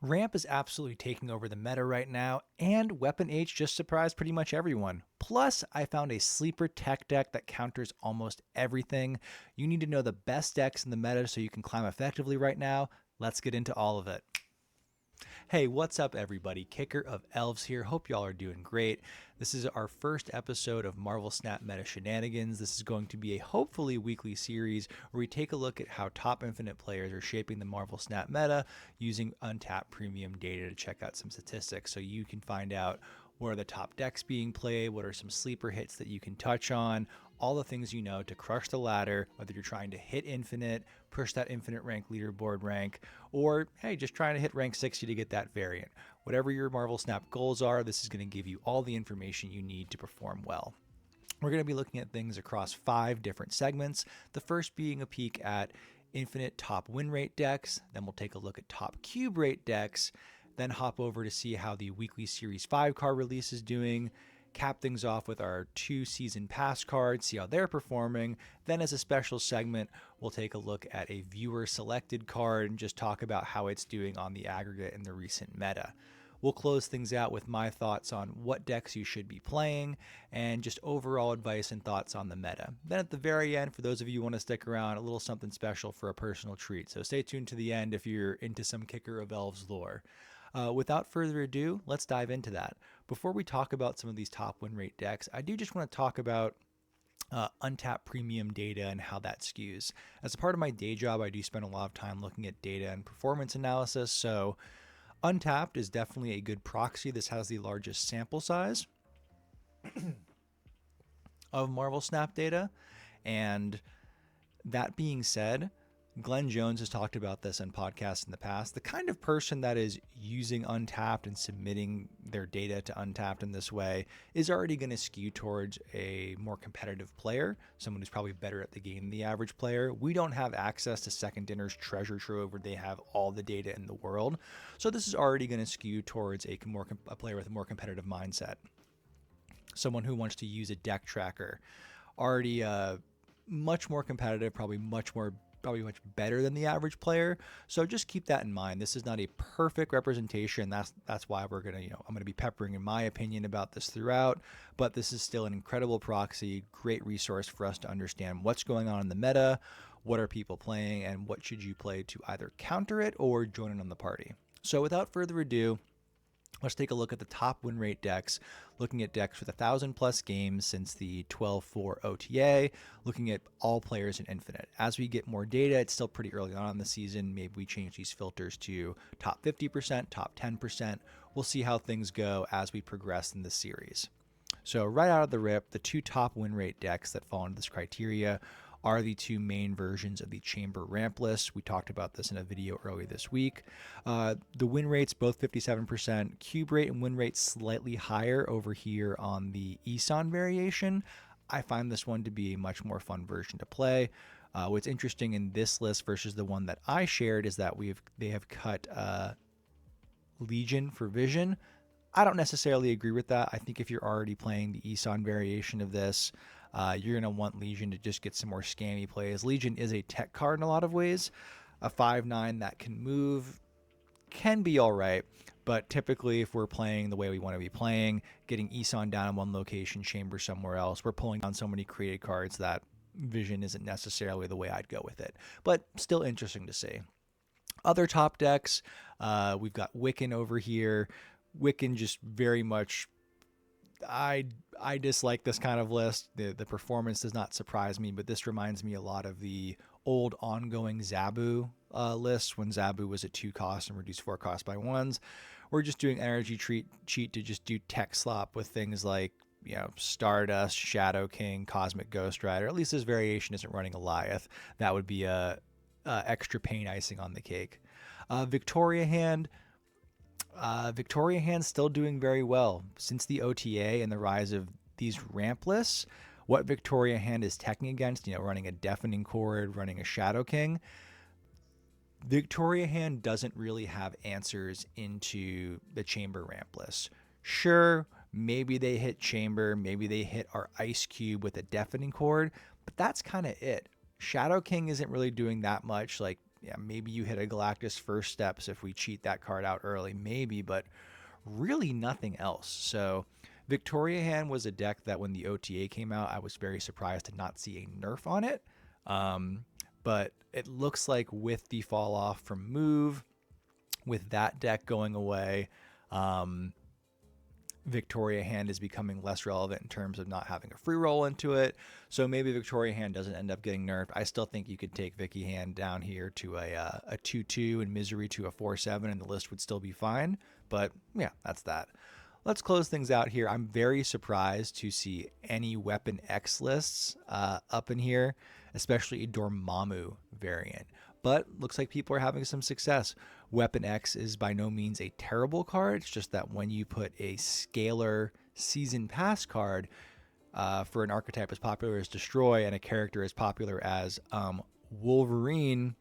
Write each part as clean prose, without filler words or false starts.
Ramp is absolutely taking over the meta right now, and Weapon H just surprised pretty much everyone. Plus, I found a sleeper tech deck that counters almost everything. You need to know the best decks in the meta so you can climb effectively right now. Let's get into all of it. Hey, what's up, everybody? Kicker of Elves here. Hope y'all are doing great. This is our first episode of Marvel Snap Meta Shenanigans. This is going to be a hopefully weekly series where we take a look at how top Infinite players are shaping the Marvel Snap meta using Untapped Premium data to check out some statistics so you can find out what are the top decks being played, what are some sleeper hits that you can touch on, all the things you know to crush the ladder, whether you're trying to hit Infinite, push that Infinite rank leaderboard rank, or hey, just trying to hit rank 60 to get that variant. Whatever your Marvel Snap goals are, this is going to give you all the information you need to perform well. We're going to be looking at things across 5 different segments, the first being a peek at Infinite top win rate decks, then we'll take a look at top cube rate decks, then hop over to see how the weekly Series 5 card release is doing, cap things off with our 2 season pass cards, see how they're performing. Then as a special segment, we'll take a look at a viewer selected card and just talk about how it's doing on the aggregate in the recent meta. We'll close things out with my thoughts on what decks you should be playing and just overall advice and thoughts on the meta. Then at the very end, for those of you who want to stick around, a little something special for a personal treat. So stay tuned to the end if you're into some Kicker of Elves lore. Without further ado, let's dive into that. Before we talk about some of these top win rate decks, I do just want to talk about Untapped Premium data and how that skews. As a part of my day job, I do spend a lot of time looking at data and performance analysis, so Untapped is definitely a good proxy. This has the largest sample size of Marvel Snap data, and that being said, Glenn Jones has talked about this in podcasts in the past. The kind of person that is using Untapped and submitting their data to Untapped in this way is already going to skew towards a more competitive player, someone who's probably better at the game than the average player. We don't have access to Second Dinner's treasure trove where they have all the data in the world. So this is already going to skew towards a player with a more competitive mindset. Someone who wants to use a deck tracker. Already much more competitive, probably much better than the average player. So just keep that in mind. This is not a perfect representation. That's why we're gonna, I'm gonna be peppering in my opinion about this throughout. But this is still an incredible proxy, great resource for us to understand what's going on in the meta, what are people playing, and what should you play to either counter it or join in on the party. So without further ado, let's take a look at the top win rate decks, looking at decks with 1,000 plus games since the 12-4 OTA, looking at all players in Infinite. As we get more data, it's still pretty early on in the season. Maybe we change these filters to top 50%, top 10%. We'll see how things go as we progress in the series. So right out of the rip, the 2 top win rate decks that fall into this criteria are the 2 main versions of the Chamber ramp list. We talked about this in a video earlier this week. The win rates, both 57%. Cube rate and win rate slightly higher over here on the ESON variation. I find this one to be a much more fun version to play. What's interesting in this list versus the one that I shared is that they have cut Legion for Vision. I don't necessarily agree with that. I think if you're already playing the ESON variation of this, you're going to want Legion to just get some more scammy plays. Legion is a tech card in a lot of ways. A 5/9 that can move can be all right, but typically if we're playing the way we want to be playing, getting ESON down in one location, Chamber somewhere else, we're pulling down so many created cards that Vision isn't necessarily the way I'd go with it. But still interesting to see. Other top decks, we've got Wiccan over here. Wiccan just very much, I dislike this kind of list. The performance does not surprise me, but this reminds me a lot of the old ongoing Zabu list when Zabu was at 2 cost and reduced 4 cost by 1s. We're just doing energy cheat to just do tech slop with things like Stardust, Shadow King, Cosmic Ghost Rider. At least this variation isn't running Goliath. That would be a extra pain icing on the cake. Victoria Hand's still doing very well. Since the OTA and the rise of these ramp lists, what Victoria Hand is teching against, running a Deafening Chord, running a Shadow King, Victoria Hand doesn't really have answers into the Chamber ramp list. Sure, maybe they hit Chamber, maybe they hit our Ice Cube with a Deafening Chord, but that's kind of it. Shadow King isn't really doing that much. Like, yeah, maybe you hit a Galactus First Steps if we cheat that card out early, maybe, but really nothing else. So Victoria Hand was a deck that when the OTA came out, I was very surprised to not see a nerf on it. But it looks like with the fall off from Move, with that deck going away, Victoria Hand is becoming less relevant in terms of not having a free roll into it. So maybe Victoria Hand doesn't end up getting nerfed. I still think you could take Vicky Hand down here to a 2-2 and Misery to a 4-7 and the list would still be fine. But yeah, that's that. Let's close things out here. I'm very surprised to see any Weapon X lists up in here, especially a Dormammu variant. But looks like people are having some success. Weapon X is by no means a terrible card. It's just that when you put a scalar season pass card for an archetype as popular as Destroy and a character as popular as Wolverine,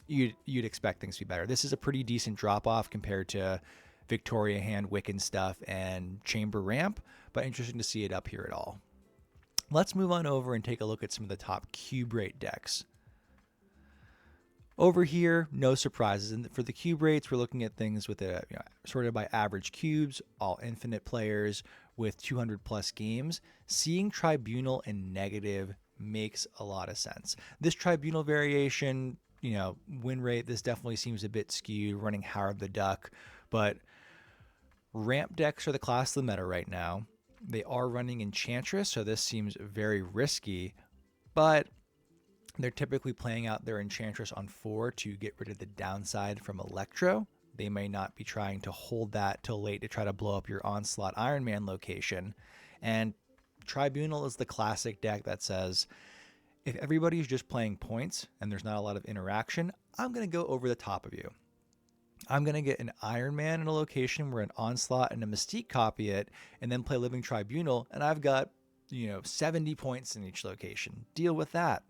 you'd expect things to be better. This is a pretty decent drop off compared to Victoria Hand, Wiccan stuff, and Chamber Ramp, but interesting to see it up here at all. Let's move on over and take a look at some of the top cube rate decks. Over here, no surprises. And for the cube rates, we're looking at things with sorted by average cubes, all infinite players with 200 plus games. Seeing Tribunal in negative makes a lot of sense. This Tribunal variation, win rate, this definitely seems a bit skewed, running Howard the Duck, but ramp decks are the class of the meta right now. They are running Enchantress, so this seems very risky, but they're typically playing out their Enchantress on 4 to get rid of the downside from Electro. They may not be trying to hold that till late to try to blow up your Onslaught Iron Man location. And Tribunal is the classic deck that says, if everybody's just playing points and there's not a lot of interaction, I'm going to go over the top of you. I'm going to get an Iron Man in a location where an Onslaught and a Mystique copy it, and then play Living Tribunal, and I've got, 70 points in each location. Deal with that.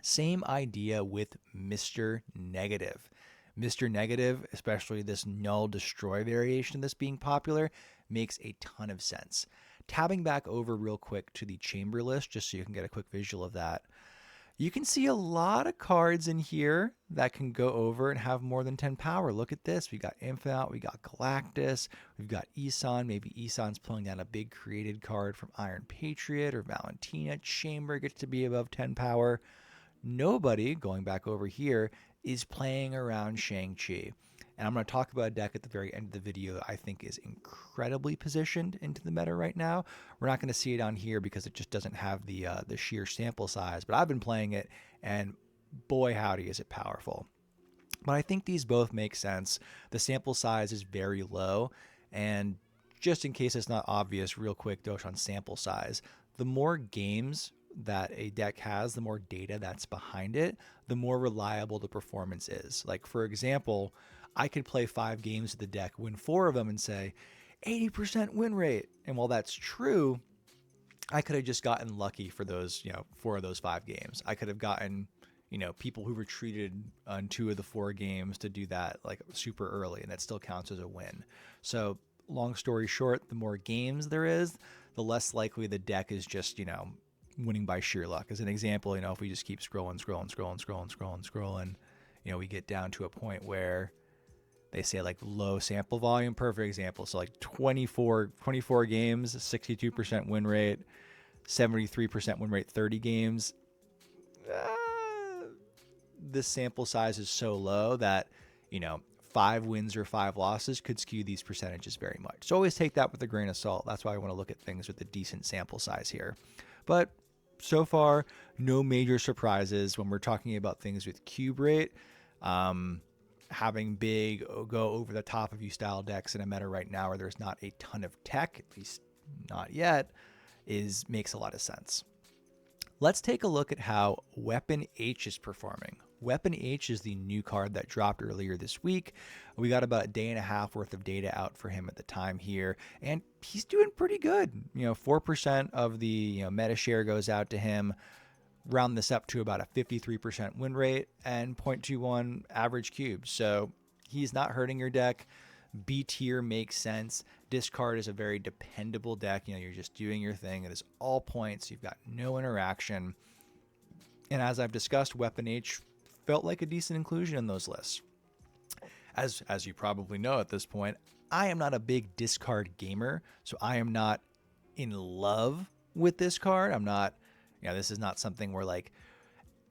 Same idea with Mr. Negative. Mr. Negative, especially this Null Destroy variation that's being popular, makes a ton of sense. Tabbing back over real quick to the Chamber list, just so you can get a quick visual of that, you can see a lot of cards in here that can go over and have more than 10 power. Look at this. We got Infinite, we got Galactus, we've got Isan. Maybe Isan's pulling down a big created card from Iron Patriot or Valentina. Chamber gets to be above 10 power. Nobody, going back over here, is playing around Shang-Chi. And I'm going to talk about a deck at the very end of the video that I think is incredibly positioned into the meta right now. We're not going to see it on here because it just doesn't have the sheer sample size, but I've been playing it, and boy howdy is it powerful. But I think these both make sense. The sample size is very low, and just in case it's not obvious, real quick dosh on sample size. The more games that a deck has, the more data that's behind it, the more reliable the performance is. Like, for example, I could play 5 games of the deck, win 4 of them, and say 80% win rate. And while that's true, I could have just gotten lucky for those, 4 of those 5 games. I could have gotten, people who retreated on 2 of the 4 games to do that like super early, and that still counts as a win. So long story short, the more games there is, the less likely the deck is just, winning by sheer luck. As an example, if we just keep scrolling, we get down to a point where they say like low sample volume, perfect example. So like 24 games, 62% win rate, 73% win rate, 30 games. This sample size is so low that, 5 wins or 5 losses could skew these percentages very much. So always take that with a grain of salt. That's why I want to look at things with a decent sample size here. But so far, no major surprises when we're talking about things with cube rate. Having big go over the top of you style decks in a meta right now where there's not a ton of tech, at least not yet, makes a lot of sense. Let's take a look at how Weapon H is performing. Weapon H is the new card that dropped earlier this week. We got about a day and a half worth of data out for him at the time here, and he's doing pretty good. 4% of the meta share goes out to him. Round this up to about a 53% win rate and 0.21 average cubes. So he's not hurting your deck. B tier makes sense. Discard is a very dependable deck. You're just doing your thing. It is all points. You've got no interaction. And as I've discussed, Weapon H felt like a decent inclusion in those lists. As you probably know at this point, I am not a big discard gamer, so I am not in love with this card. I'm not, this is not something where like,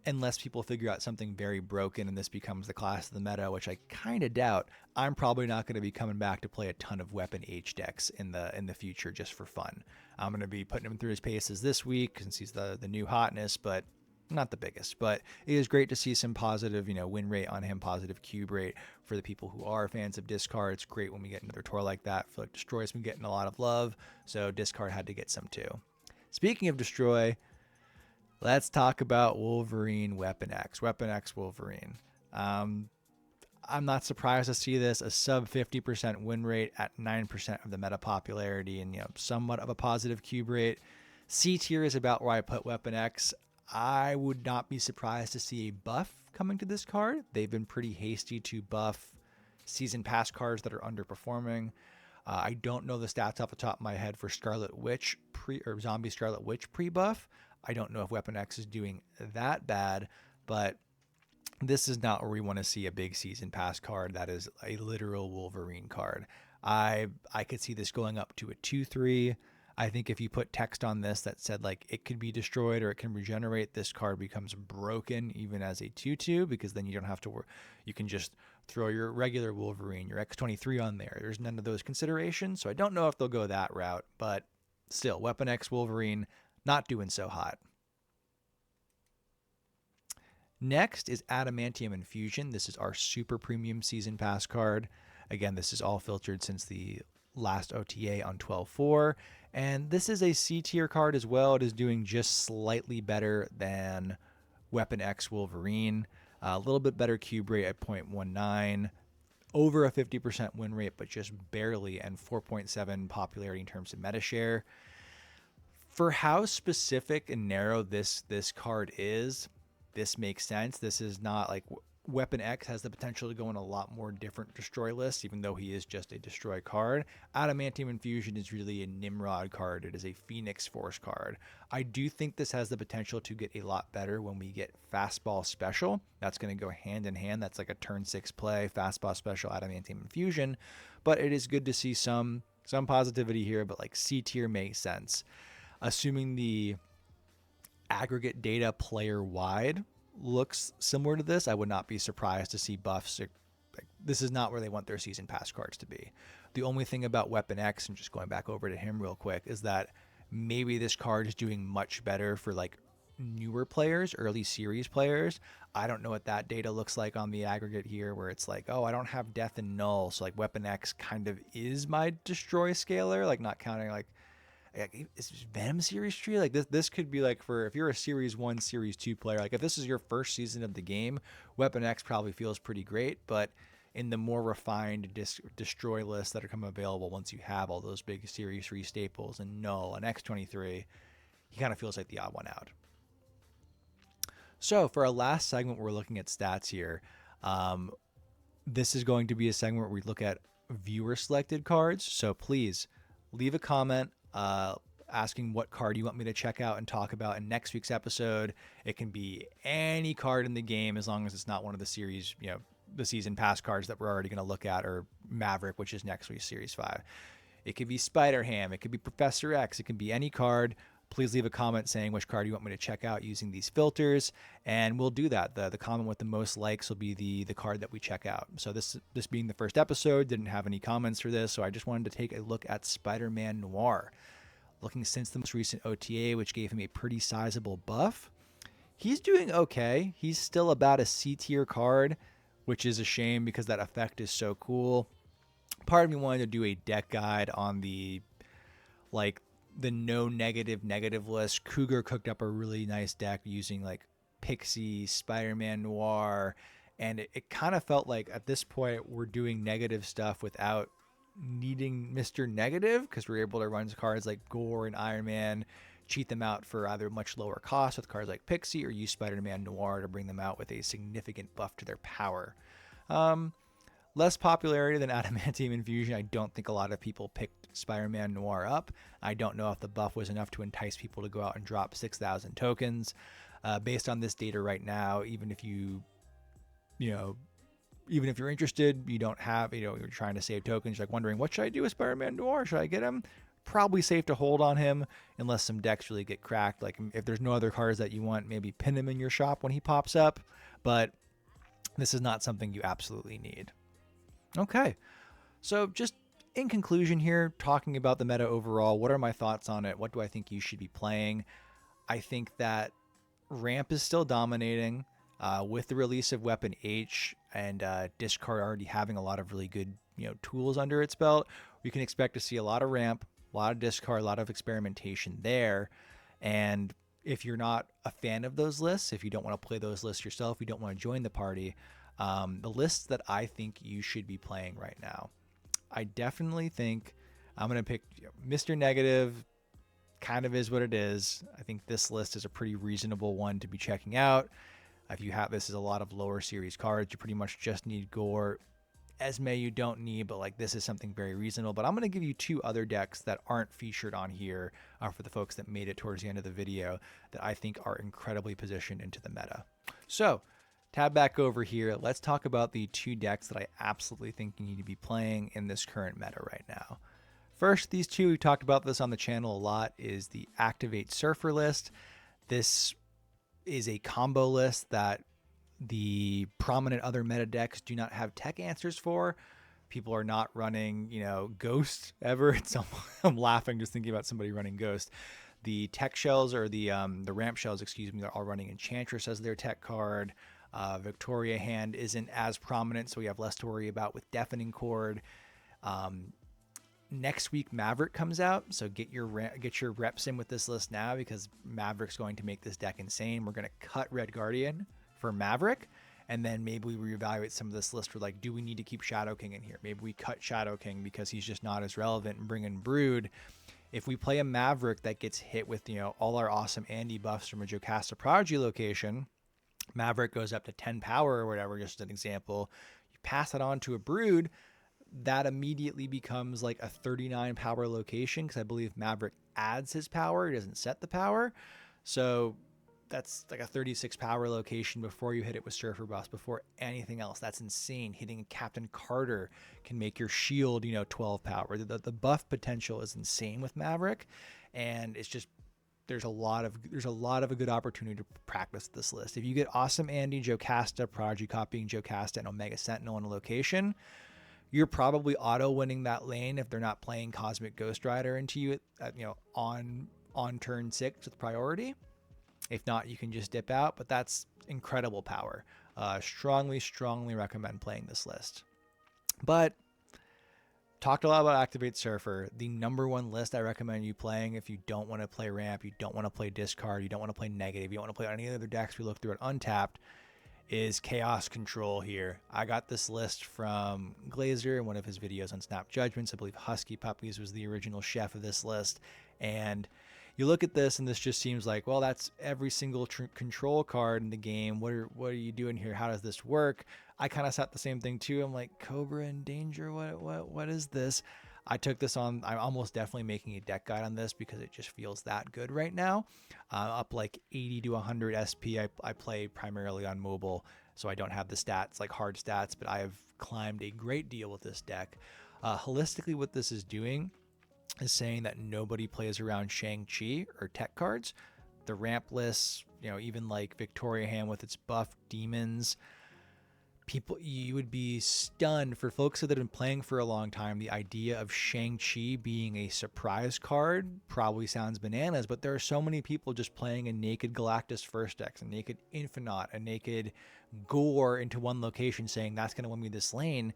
unless people figure out something very broken and this becomes the class of the meta, which I kind of doubt, I'm probably not going to be coming back to play a ton of weapon H decks in the future just for fun. I'm going to be putting him through his paces this week since he's the new hotness, but not the biggest. But it is great to see some positive, win rate on him, positive cube rate for the people who are fans of discard. It's great when we get another tour like that. I feel like Destroy's been getting a lot of love, so discard had to get some too. Speaking of Destroy, let's talk about Wolverine Weapon X. Weapon X Wolverine. I'm not surprised to see this, a sub 50% win rate at 9% of the meta popularity and somewhat of a positive cube rate. C tier is about where I put Weapon X. I would not be surprised to see a buff coming to this card. They've been pretty hasty to buff season pass cards that are underperforming. I don't know the stats off the top of my head for Scarlet Witch or Zombie Scarlet Witch pre-buff. I don't know if Weapon X is doing that bad, but this is not where we want to see a big season pass card that is a literal Wolverine card. I could see this going up to a 2-3. I think if you put text on this that said like it could be destroyed or it can regenerate, this card becomes broken even as a 2-2, because then you don't have to work. You can just throw your regular Wolverine, your X23 on there. There's none of those considerations, so I don't know if they'll go that route, but still, Weapon X Wolverine not doing so hot. Next is Adamantium Infusion. This is our super premium season pass card. Again, this is all filtered since the last OTA on 12.4. And this is a C tier card as well. It is doing just slightly better than Weapon X Wolverine. A little bit better cube rate at 0.19. Over a 50% win rate, but just barely, and 4.7 popularity in terms of meta share. For how specific and narrow this card is, this makes sense. This is not like Weapon X has the potential to go in a lot more different destroy lists, even though he is just a destroy card. Adamantium Infusion is really a Nimrod card. It is a Phoenix Force card. I do think this has the potential to get a lot better when we get Fastball Special. That's going to go hand in hand. That's like a turn 6 play, Fastball Special, Adamantium Infusion. But it is good to see some positivity here, but like C tier makes sense. Assuming the aggregate data player wide looks similar to this, I would not be surprised to see buffs. This is not where they want their season pass cards to be. The only thing about Weapon X, and just going back over to him real quick, is that maybe this card is doing much better for like newer players, early series players. I don't know what that data looks like on the aggregate here, where it's like, oh, I don't have Death and Null, so like Weapon X kind of is my destroy scaler, like not counting like is Venom series tree. Like this could be like, for if you're a series 1, series 2 player, like if this is your first season of the game, Weapon X probably feels pretty great. But in the more refined destroy lists that are coming available once you have all those big series 3 staples and Null and X23, he kind of feels like the odd one out. So for our last segment, we're looking at stats here. This is going to be a segment where we look at viewer selected cards. So please leave a comment asking what card you want me to check out and talk about in next week's episode. It can be any card in the game as long as it's not one of the series, the season pass cards that we're already going to look at, or Maverick, which is next week's Series 5. It could be Spider-Ham. It could be Professor X. It can be any card. Please leave a comment saying which card you want me to check out using these filters, and we'll do that. The comment with the most likes will be the card that we check out. So this being the first episode, didn't have any comments for this, so I just wanted to take a look at Spider-Man Noir. Looking since the most recent OTA, which gave him a pretty sizable buff, he's doing okay. He's still about a C tier card, which is a shame because that effect is so cool. Part of me wanted to do a deck guide on the no negative list. Cougar cooked up a really nice deck using like Pixie, Spider-Man Noir, and it kind of felt like at this point we're doing negative stuff without needing Mr. Negative, because we're able to run cards like Gore and Iron Man, cheat them out for either much lower cost with cards like Pixie, or use Spider-Man Noir to bring them out with a significant buff to their power. Less popularity than Adamantium Infusion. I don't think a lot of people picked Spider-Man Noir up. I don't know if the buff was enough to entice people to go out and drop 6,000 tokens. Based on this data right now, even if you even if you're interested, you don't have, you're trying to save tokens, you're like wondering, what should I do with Spider-Man Noir? Should I get him? Probably safe to hold on him unless some decks really get cracked. Like if there's no other cards that you want, maybe pin him in your shop when he pops up. But this is not something you absolutely need. Okay, so just in conclusion here, talking about the meta overall, what are my thoughts on it? What do I think you should be playing? I think that ramp is still dominating. With the release of Weapon H and Discard already having a lot of really good tools under its belt, we can expect to see a lot of ramp, a lot of discard, a lot of experimentation there. And if you're not a fan of those lists, if you don't want to play those lists yourself, you don't want to join the party, the lists that I think you should be playing right now, I definitely think I'm going to pick Mr. Negative. Kind of is what it is. I think this list is a pretty reasonable one to be checking out. If you have, this is a lot of lower series cards. You pretty much just need Gore. Esme you don't need, but like this is something very reasonable. But I'm going to give you two other decks that aren't featured on here for the folks that made it towards the end of the video that I think are incredibly positioned into the meta. So tab back over here. Let's talk about the two decks that I absolutely think you need to be playing in this current meta right now. First, these two, we've talked about this on the channel a lot, is the Activate Surfer list. This is a combo list that the prominent other meta decks do not have tech answers for. People are not running, Ghost ever. I'm laughing just thinking about somebody running Ghost. The tech shells, or the ramp shells, excuse me, they're all running Enchantress as their tech card. Victoria Hand isn't as prominent, so we have less to worry about with Deafening Chord. Next week Maverick comes out, so get your reps in with this list now, because Maverick's going to make this deck insane. We're going to cut Red Guardian for Maverick, and then maybe we reevaluate some of this list for like, do we need to keep Shadow King in here? Maybe we cut Shadow King because he's just not as relevant, and bring in Brood. If we play a Maverick that gets hit with all our awesome Andy buffs from a Jocasta Prodigy location, Maverick goes up to 10 power or whatever, just an example. You pass it on to a Brood, that immediately becomes like a 39 power location, because I believe Maverick adds his power, he doesn't set the power. So that's like a 36 power location before you hit it with Surfer buffs, before anything else. That's insane. Hitting Captain Carter can make your shield 12 power. The buff potential is insane with Maverick, and it's just there's a lot of a good opportunity to practice this list. If you get awesome Andy, Jocasta, Prodigy copying Jocasta, and Omega Sentinel in a location, you're probably auto winning that lane if they're not playing Cosmic Ghost Rider into you on turn 6 with priority. If not, you can just dip out, but that's incredible power. Strongly recommend playing this list. But talked a lot about Activate Surfer. The number one list I recommend you playing if you don't want to play ramp, you don't want to play discard, you don't want to play negative, you don't want to play any other decks we look through at Untapped, is Chaos Control here. I got this list from Glazer in one of his videos on Snap Judgments. I believe Husky Puppies was the original chef of this list. And you look at this, and this just seems like, well, that's every single control card in the game. What are you doing here? How does this work? I kind of thought the same thing too. I'm like, Cobra in Danger? What is this? I took this on. I'm almost definitely making a deck guide on this because it just feels that good right now. Up like 80 to 100 SP. I play primarily on mobile, so I don't have the stats, like hard stats, but I have climbed a great deal with this deck. Holistically, what this is doing is saying that nobody plays around Shang-Chi or tech cards. The ramp lists, even like Victoria Hand with its buff demons. People, you would be stunned, for folks that have been playing for a long time, the idea of Shang-Chi being a surprise card probably sounds bananas, but there are so many people just playing a naked Galactus first X, a naked Infinite, a naked Gore into one location saying that's going to win me this lane.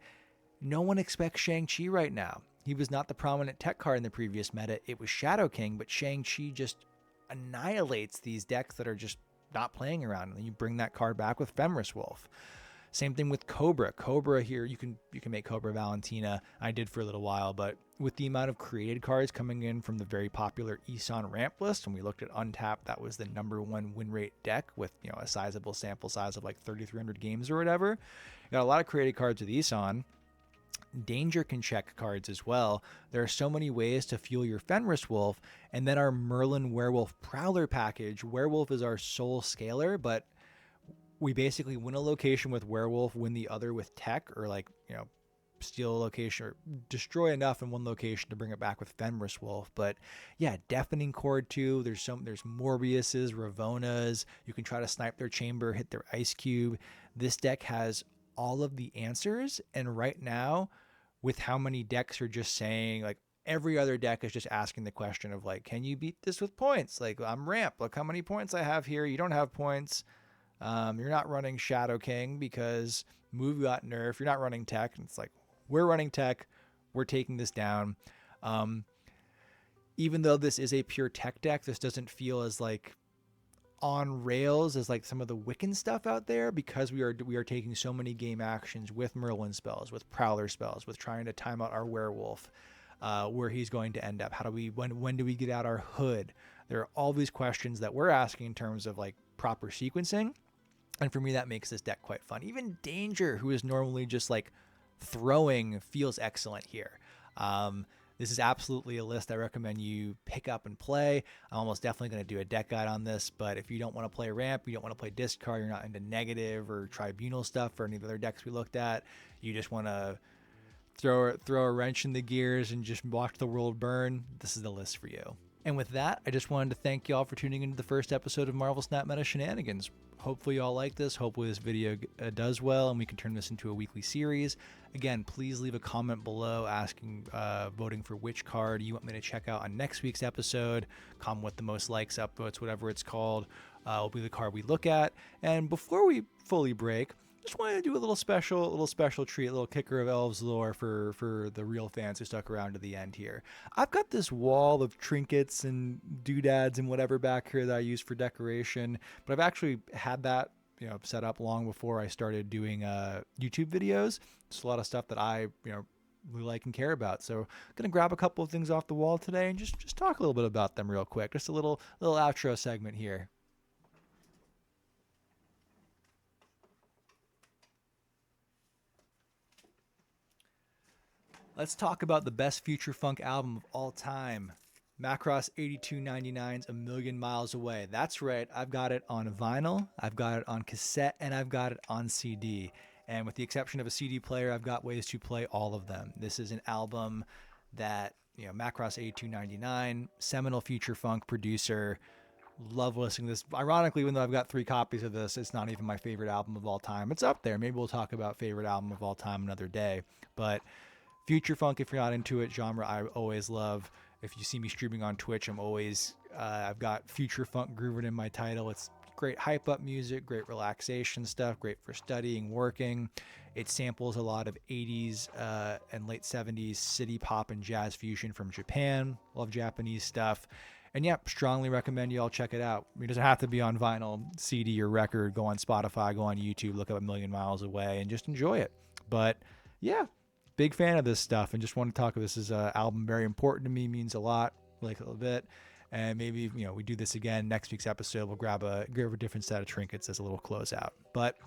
No one expects Shang-Chi right now. He was not the prominent tech card in the previous meta. It was Shadow King, but Shang-Chi just annihilates these decks that are just not playing around. And then you bring that card back with Fenris Wolf. Same thing with Cobra. Cobra here, you can make Cobra Valentina. I did for a little while, but with the amount of created cards coming in from the very popular Isan ramp list, when we looked at Untapped, that was the #1 win rate deck with a sizable sample size of like 3,300 games or whatever. You got a lot of created cards with Isan. Danger can check cards as well. There are so many ways to fuel your Fenris Wolf, and then our Merlin Werewolf Prowler package. Werewolf is our soul scaler, but we basically win a location with werewolf, win the other with tech, or like, steal a location or destroy enough in one location to bring it back with Fenris Wolf. But yeah, deafening chord too. There's Morbiuses, Ravonas. You can try to snipe their chamber, hit their ice cube. This deck has all of the answers, and right now, with how many decks are just saying, like, every other deck is just asking the question of like, can you beat this with points? Like, I'm ramp. Look how many points I have here. You don't have points. You're not running Shadow King because move got nerfed. You're not running tech. And it's like, we're running tech. We're taking this down. Even though this is a pure tech deck, this doesn't feel as like on rails as like some of the Wiccan stuff out there, because we are taking so many game actions with Merlin spells, with Prowler spells, with trying to time out our werewolf, where he's going to end up. How do we when do we get out our hood? There are all these questions that we're asking in terms of like proper sequencing. And for me, that makes this deck quite fun. Even Danger, who is normally just like throwing, feels excellent here. This is absolutely a list I recommend you pick up and play. I'm almost definitely going to do a deck guide on this, but if you don't want to play ramp, you don't want to play discard, you're not into negative or tribunal stuff or any of the other decks we looked at, you just want to throw a wrench in the gears and just watch the world burn, this is the list for you. And with that, I just wanted to thank y'all for tuning into the first episode of Marvel Snap Meta Shenanigans. Hopefully y'all like this. Hopefully this video does well and we can turn this into a weekly series. Again, please leave a comment below asking, voting for which card you want me to check out on next week's episode. Comment with the most likes, upvotes, whatever it's called, will be the card we look at. And before we fully break, just wanted to do a little special treat, a little kicker of Elves lore for the real fans who stuck around to the end here. I've got this wall of trinkets and doodads and whatever back here that I use for decoration, but I've actually had that set up long before I started doing YouTube videos. It's a lot of stuff that I really like and care about. So I'm gonna grab a couple of things off the wall today and just talk a little bit about them real quick. Just a little outro segment here. Let's talk about the best future funk album of all time. Macross 8299's A Million Miles Away. That's right, I've got it on vinyl, I've got it on cassette, and I've got it on CD. And with the exception of a CD player, I've got ways to play all of them. This is an album that, Macross 8299, seminal future funk producer, love listening to this. Ironically, even though I've got 3 copies of this, it's not even my favorite album of all time. It's up there. Maybe we'll talk about favorite album of all time another day. But future funk, if you're not into it, genre I always love. If you see me streaming on Twitch, I'm always, I've got future funk grooving in my title. It's great hype up music, great relaxation stuff, great for studying, working. It samples a lot of 80s and late 70s city pop and jazz fusion from Japan. Love Japanese stuff. And yeah, strongly recommend you all check it out. It doesn't have to be on vinyl, CD, or record. Go on Spotify, go on YouTube, look up A Million Miles Away, and just enjoy it. But yeah, big fan of this stuff, and just want to talk about this. Is an album very important to me, means a lot, like a little bit. And maybe we do this again next week's episode. We'll grab a different set of trinkets as a little closeout. But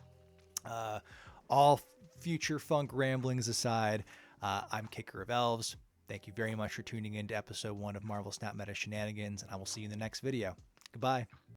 all future funk ramblings aside, I'm Kicker of Elves. Thank you very much for tuning in to episode 1 of Marvel Snap Meta Shenanigans, and I will see you in the next video. Goodbye.